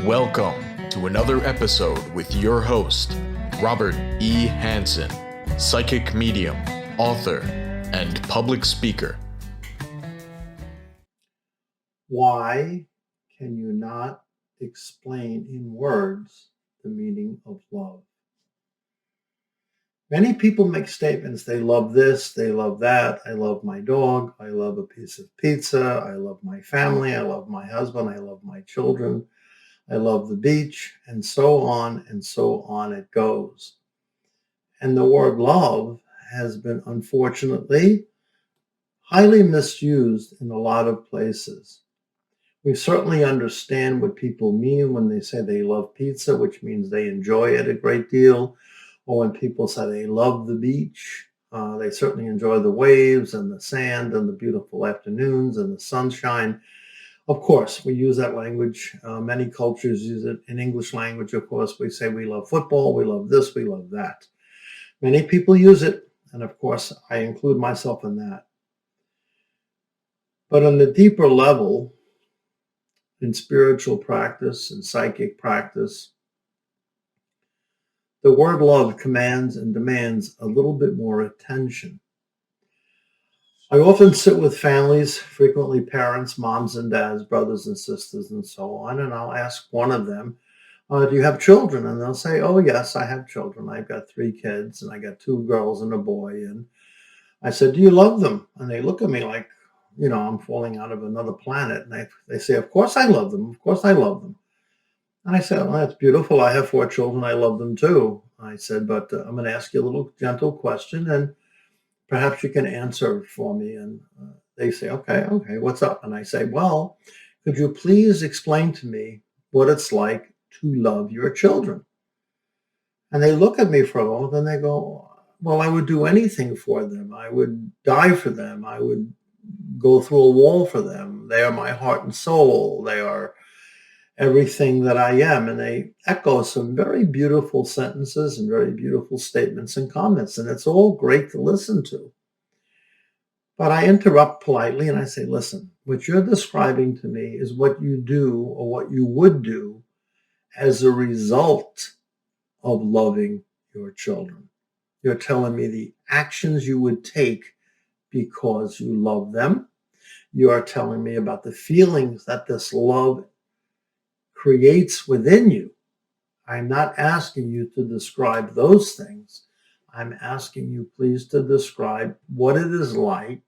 Welcome to another episode with your host, Robert E. Hansen, psychic medium, author, and public speaker. Why can you not explain in words the meaning of love? Many people make statements, they love this, they love that, I love my dog, I love a piece of pizza, I love my family, I love my husband, I love my children, I love the beach, and so on it goes. And the word love has been, unfortunately, highly misused in a lot of places. We certainly understand what people mean when they say they love pizza, which means they enjoy it a great deal. Or when people say they love the beach, they certainly enjoy the waves and the sand and the beautiful afternoons and the sunshine. Of course, we use that language. Many cultures use it in English language. Of course, we say we love football, we love this, we love that. Many people use it, and of course, I include myself in that. But on the deeper level, in spiritual practice and psychic practice, the word love commands and demands a little bit more attention. I often sit with families, frequently parents, moms and dads, brothers and sisters, and so on, and I'll ask one of them, do you have children? And they'll say, oh, yes, I have children. I've got 3 kids, and I got 2 girls and a boy. And I said, do you love them? And they look at me like, I'm falling out of another planet. And they say, of course I love them. Of course I love them. And I said, well, that's beautiful. I have 4 children. I love them too. I said, but I'm going to ask you a little gentle question, and perhaps you can answer it for me. And they say, okay, what's up? And I say, well, could you please explain to me what it's like to love your children? And they look at me for a moment and they go, well, I would do anything for them. I would die for them. I would go through a wall for them. They are my heart and soul. They are everything that I am. And they echo some very beautiful sentences and very beautiful statements and comments. And it's all great to listen to. But I interrupt politely and I say, listen, what you're describing to me is what you do or what you would do as a result of loving your children. You're telling me the actions you would take because you love them. You are telling me about the feelings that this love creates within you. I'm not asking you to describe those things. I'm asking you, please, to describe what it is like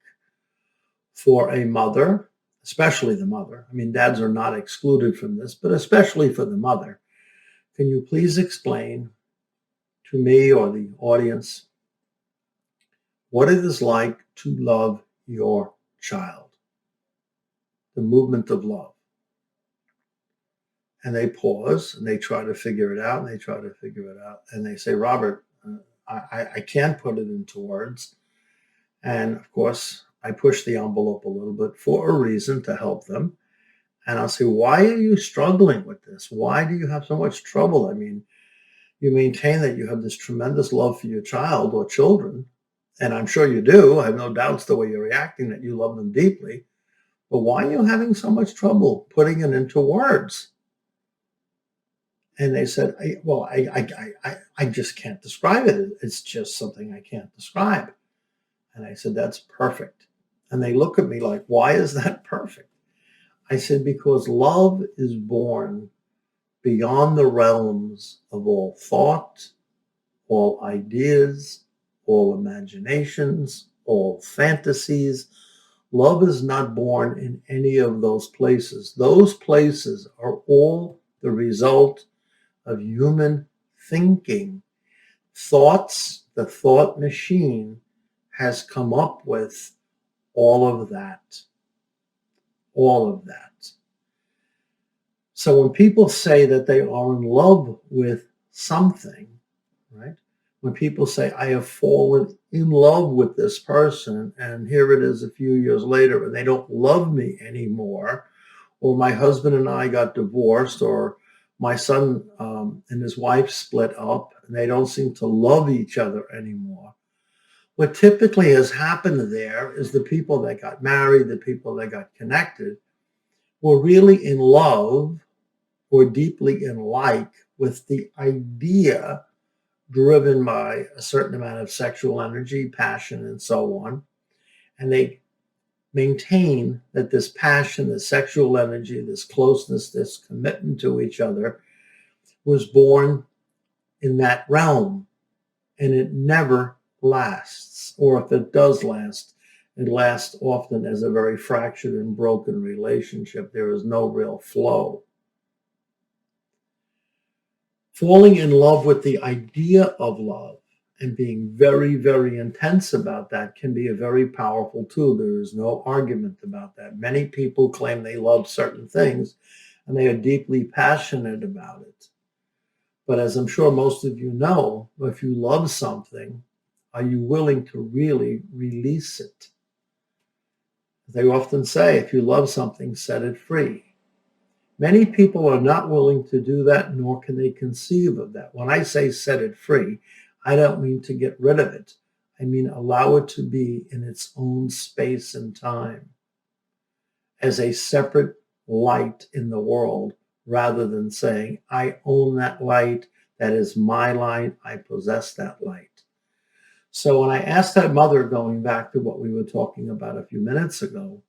for a mother, especially the mother. I mean, dads are not excluded from this, but especially for the mother. Can you please explain to me or the audience what it is like to love your child? The movement of love. And they pause and they try to figure it out and they say, Robert, I can't put it into words. And of course, I push the envelope a little bit for a reason to help them. And I'll say, why are you struggling with this? Why do you have so much trouble? I mean, you maintain that you have this tremendous love for your child or children. And I'm sure you do. I have no doubts the way you're reacting that you love them deeply. But why are you having so much trouble putting it into words? And they said, I just can't describe it. It's just something I can't describe. And I said, that's perfect. And they look at me like, why is that perfect? I said, because love is born beyond the realms of all thought, all ideas, all imaginations, all fantasies. Love is not born in any of those places. Those places are all the result of human thinking. Thoughts, the thought machine has come up with all of that. All of that. So when people say that they are in love with something, right? When people say, I have fallen in love with this person, and here it is a few years later, and they don't love me anymore, or my husband and I got divorced, or my son and his wife split up, and they don't seem to love each other anymore. What typically has happened there is the people that got married, the people that got connected, were really in love, or deeply in like with the idea driven by a certain amount of sexual energy, passion, and so on. And they maintain that this passion, this sexual energy, this closeness, this commitment to each other was born in that realm, and it never lasts. Or if it does last, it lasts often as a very fractured and broken relationship. There is no real flow. Falling in love with the idea of love and being very, very intense about that can be a very powerful tool. There is no argument about that. Many people claim they love certain things and they are deeply passionate about it. But as I'm sure most of you know, if you love something, are you willing to really release it? They often say, if you love something, set it free. Many people are not willing to do that, nor can they conceive of that. When I say set it free, I don't mean to get rid of it. I mean allow it to be in its own space and time as a separate light in the world, rather than saying, I own that light, that is my light, I possess that light. So when I asked that mother, going back to what we were talking about a few minutes ago,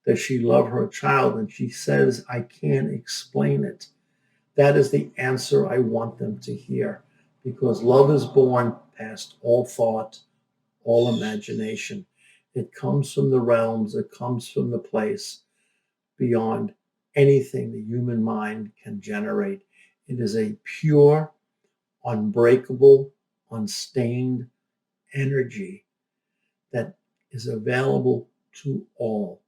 does she love her child? And she says, I can't explain it. That is the answer I want them to hear, because love is born past all thought, all imagination. It comes from the realms, it comes from the place beyond anything the human mind can generate. It is a pure, unbreakable, unstained energy that is available to all,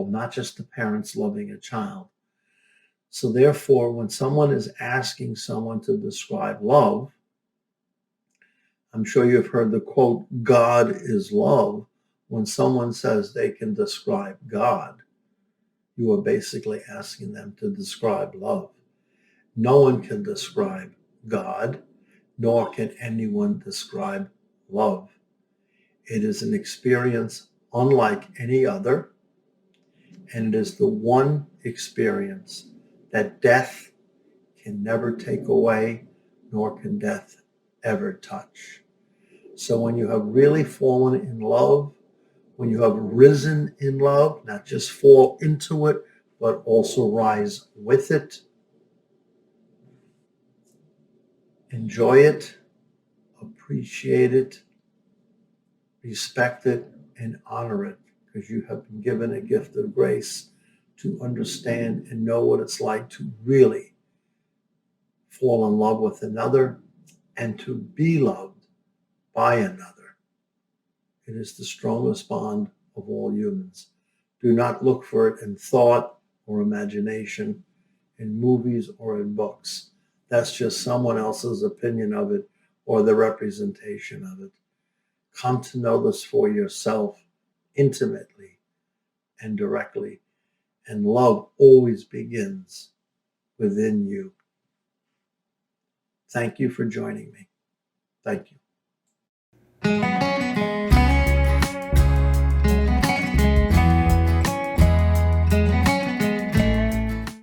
not just the parents loving a child. So therefore, when someone is asking someone to describe love, I'm sure you've heard the quote, God is love. When someone says they can describe God, you are basically asking them to describe love. No one can describe God, nor can anyone describe love. It is an experience unlike any other, and it is the one experience that death can never take away, nor can death ever touch. So when you have really fallen in love, when you have risen in love, not just fall into it, but also rise with it, enjoy it, appreciate it, respect it, and honor it, because you have been given a gift of grace to understand and know what it's like to really fall in love with another and to be loved by another. It is the strongest bond of all humans. Do not look for it in thought or imagination, in movies or in books. That's just someone else's opinion of it or the representation of it. Come to know this for yourself intimately and directly. And love always begins within you. Thank you for joining me. Thank you.